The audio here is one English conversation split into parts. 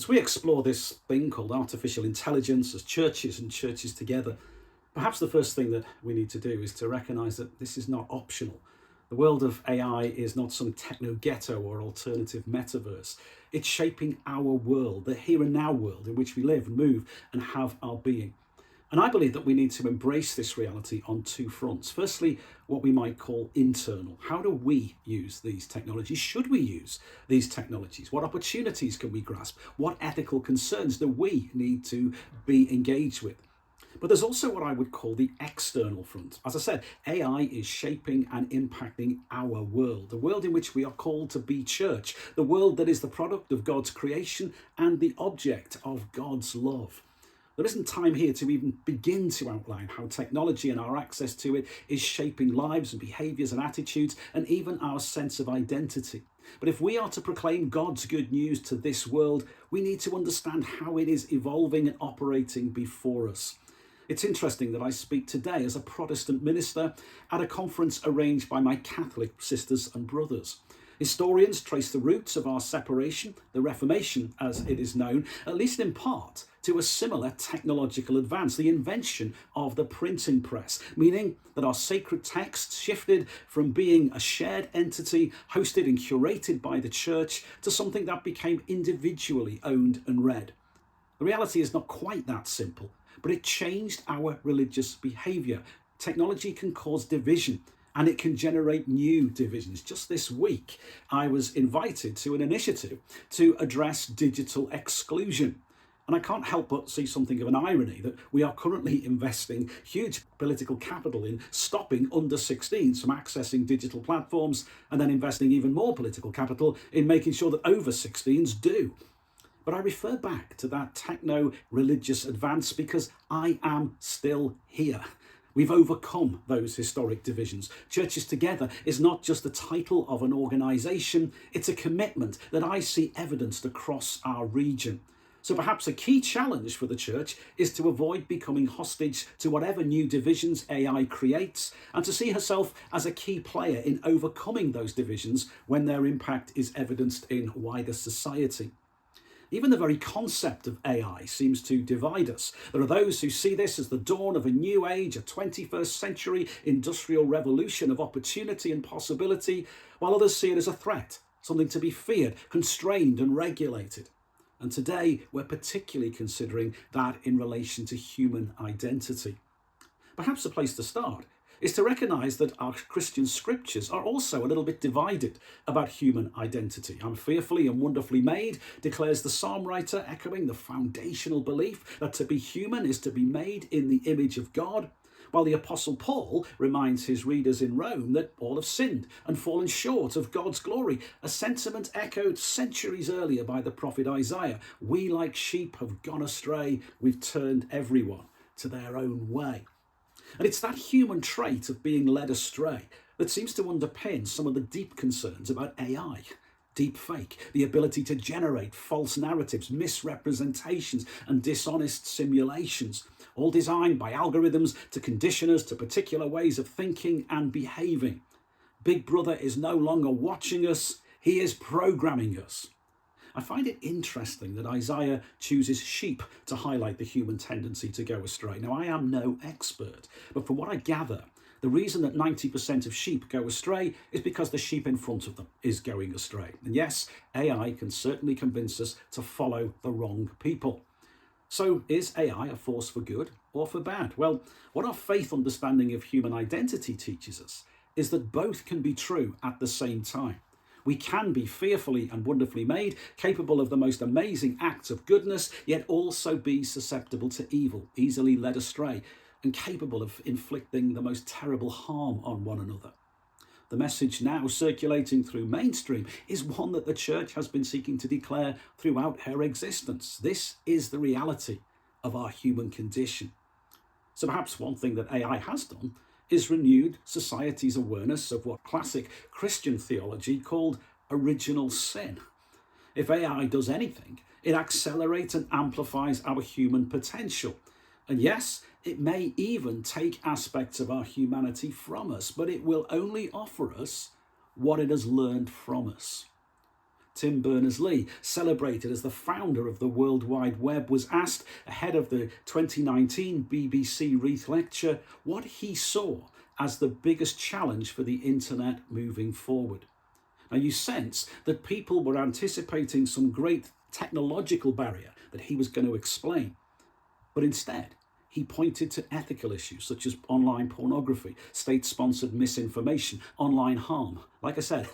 As we explore this thing called artificial intelligence as churches and churches together, perhaps the first thing that we need to do is to recognize that this is not optional. The world of AI is not some techno ghetto or alternative metaverse. It's shaping our world, the here and now world in which we live, move, and have our being. And I believe that we need to embrace this reality on two fronts. Firstly, what we might call internal. How do we use these technologies? Should we use these technologies? What opportunities can we grasp? What ethical concerns do we need to be engaged with? But there's also what I would call the external front. As I said, AI is shaping and impacting our world, the world in which we are called to be church, the world that is the product of God's creation and the object of God's love. There isn't time here to even begin to outline how technology and our access to it is shaping lives and behaviours and attitudes and even our sense of identity. But if we are to proclaim God's good news to this world, we need to understand how it is evolving and operating before us. It's interesting that I speak today as a Protestant minister at a conference arranged by my Catholic sisters and brothers. Historians trace the roots of our separation, the Reformation as it is known, at least in part, to a similar technological advance, the invention of the printing press, meaning that our sacred texts shifted from being a shared entity hosted and curated by the church to something that became individually owned and read. The reality is not quite that simple, but it changed our religious behaviour. Technology can cause division, and it can generate new divisions. Just this week, I was invited to an initiative to address digital exclusion. And I can't help but see something of an irony that we are currently investing huge political capital in stopping under 16s from accessing digital platforms, and then investing even more political capital in making sure that over 16s do. But I refer back to that techno-religious advance because I am still here. We've overcome those historic divisions. Churches Together is not just the title of an organisation, it's a commitment that I see evidenced across our region. So perhaps a key challenge for the church is to avoid becoming hostage to whatever new divisions AI creates, and to see herself as a key player in overcoming those divisions when their impact is evidenced in wider society. Even the very concept of AI seems to divide us. There are those who see this as the dawn of a new age, a 21st century industrial revolution of opportunity and possibility, while others see it as a threat, something to be feared, constrained and regulated. And today we're particularly considering that in relation to human identity. Perhaps the place to start is to recognise that our Christian scriptures are also a little bit divided about human identity. I'm fearfully and wonderfully made, declares the psalm writer, echoing the foundational belief that to be human is to be made in the image of God, while the Apostle Paul reminds his readers in Rome that all have sinned and fallen short of God's glory, a sentiment echoed centuries earlier by the prophet Isaiah. We like sheep have gone astray, we've turned everyone to their own way. And it's that human trait of being led astray that seems to underpin some of the deep concerns about AI. Deep fake, the ability to generate false narratives, misrepresentations, and dishonest simulations, all designed by algorithms to condition us to particular ways of thinking and behaving. Big Brother is no longer watching us, he is programming us. I find it interesting that Isaiah chooses sheep to highlight the human tendency to go astray. Now, I am no expert, but from what I gather, the reason that 90% of sheep go astray is because the sheep in front of them is going astray. And yes, AI can certainly convince us to follow the wrong people. So is AI a force for good or for bad? Well, what our faith understanding of human identity teaches us is that both can be true at the same time. We can be fearfully and wonderfully made, capable of the most amazing acts of goodness, yet also be susceptible to evil, easily led astray, and capable of inflicting the most terrible harm on one another. The message now circulating through mainstream is one that the church has been seeking to declare throughout her existence. This is the reality of our human condition. So perhaps one thing that AI has done is renewed society's awareness of what classic Christian theology called original sin. If AI does anything, it accelerates and amplifies our human potential. And yes, it may even take aspects of our humanity from us, but it will only offer us what it has learned from us. Tim Berners-Lee, celebrated as the founder of the World Wide Web, was asked ahead of the 2019 BBC Reith Lecture what he saw as the biggest challenge for the internet moving forward. Now, you sense that people were anticipating some great technological barrier that he was going to explain. But instead, he pointed to ethical issues such as online pornography, state-sponsored misinformation, online harm. Like I said,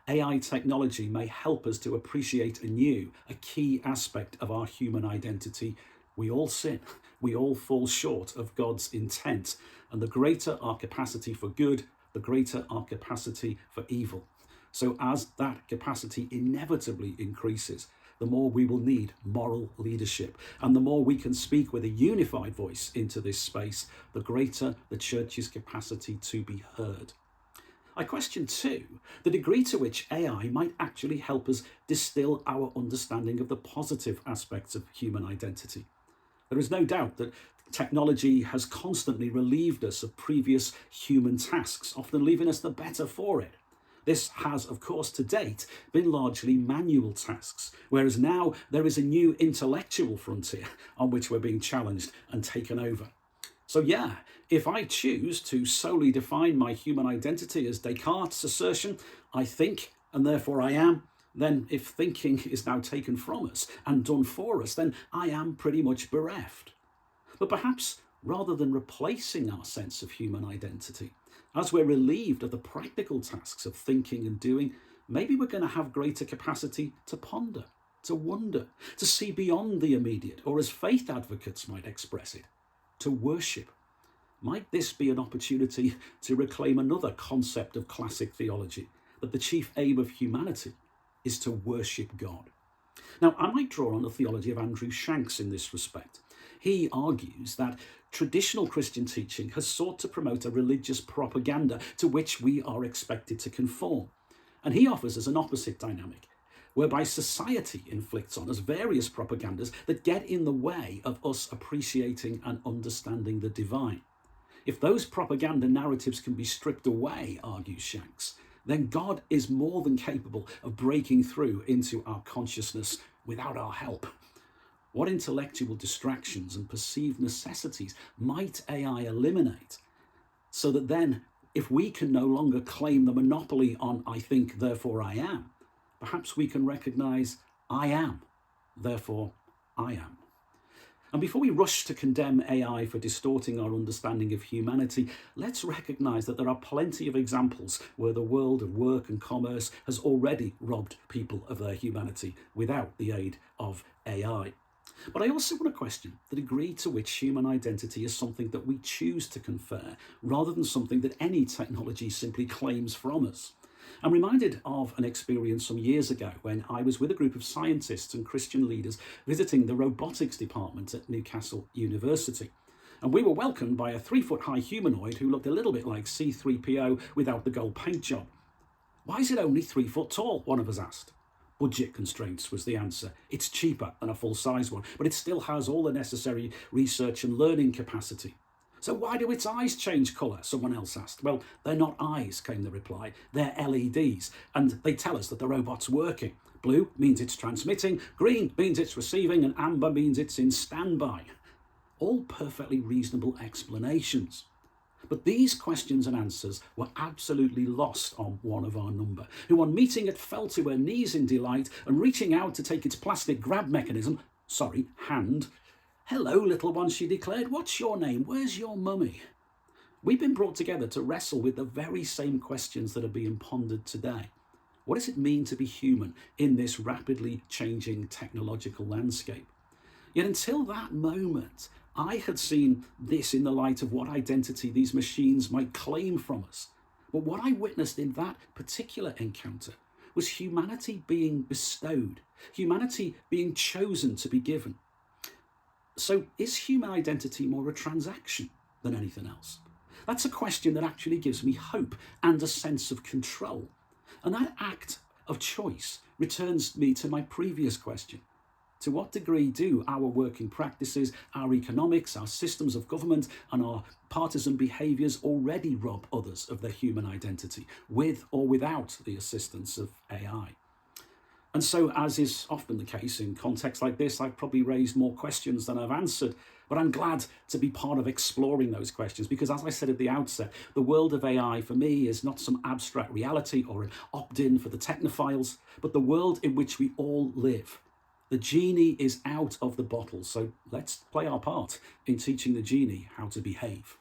AI technology may help us to appreciate anew a key aspect of our human identity. We all sin. We all fall short of God's intent. And the greater our capacity for good, the greater our capacity for evil. So as that capacity inevitably increases, the more we will need moral leadership. And the more we can speak with a unified voice into this space, the greater the church's capacity to be heard. I question too the degree to which AI might actually help us distill our understanding of the positive aspects of human identity. There is no doubt that technology has constantly relieved us of previous human tasks, often leaving us the better for it. This has, of course, to date, been largely manual tasks, whereas now there is a new intellectual frontier on which we're being challenged and taken over. So yeah, if I choose to solely define my human identity as Descartes' assertion, I think and therefore I am, then if thinking is now taken from us and done for us, then I am pretty much bereft. But perhaps rather than replacing our sense of human identity, as we're relieved of the practical tasks of thinking and doing, maybe we're going to have greater capacity to ponder, to wonder, to see beyond the immediate, or as faith advocates might express it, to worship. Might this be an opportunity to reclaim another concept of classic theology, that the chief aim of humanity is to worship God? Now, I might draw on the theology of Andrew Shanks in this respect. He argues that traditional Christian teaching has sought to promote a religious propaganda to which we are expected to conform. And he offers us an opposite dynamic, whereby society inflicts on us various propagandas that get in the way of us appreciating and understanding the divine. If those propaganda narratives can be stripped away, argues Shanks, then God is more than capable of breaking through into our consciousness without our help. What intellectual distractions and perceived necessities might AI eliminate so that then, if we can no longer claim the monopoly on I think, therefore I am, perhaps we can recognize I am, therefore I am. And before we rush to condemn AI for distorting our understanding of humanity, let's recognize that there are plenty of examples where the world of work and commerce has already robbed people of their humanity without the aid of AI. But I also want to question the degree to which human identity is something that we choose to confer, rather than something that any technology simply claims from us. I'm reminded of an experience some years ago when I was with a group of scientists and Christian leaders visiting the robotics department at Newcastle University. And we were welcomed by a 3-foot-high humanoid who looked a little bit like C-3PO without the gold paint job. "Why is it only 3 foot tall?" one of us asked. "Budget constraints," was the answer. "It's cheaper than a full-size one, but it still has all the necessary research and learning capacity." "So why do its eyes change colour?" someone else asked. "Well, they're not eyes," came the reply. "They're LEDs, and they tell us that the robot's working. Blue means it's transmitting, green means it's receiving, and amber means it's in standby." All perfectly reasonable explanations. But these questions and answers were absolutely lost on one of our number, who on meeting it fell to her knees in delight and reaching out to take its plastic grab mechanism, hand. "Hello, little one," she declared. "What's your name? Where's your mummy?" We've been brought together to wrestle with the very same questions that are being pondered today. What does it mean to be human in this rapidly changing technological landscape? Yet until that moment, I had seen this in the light of what identity these machines might claim from us. But what I witnessed in that particular encounter was humanity being bestowed, humanity being chosen to be given. So is human identity more a transaction than anything else? That's a question that actually gives me hope and a sense of control. And that act of choice returns me to my previous question. To what degree do our working practices, our economics, our systems of government, and our partisan behaviours already rob others of their human identity, with or without the assistance of AI? And so, as is often the case in contexts like this, I've probably raised more questions than I've answered. But I'm glad to be part of exploring those questions because, as I said at the outset, the world of AI for me is not some abstract reality or an opt-in for the technophiles, but the world in which we all live. The genie is out of the bottle, so let's play our part in teaching the genie how to behave.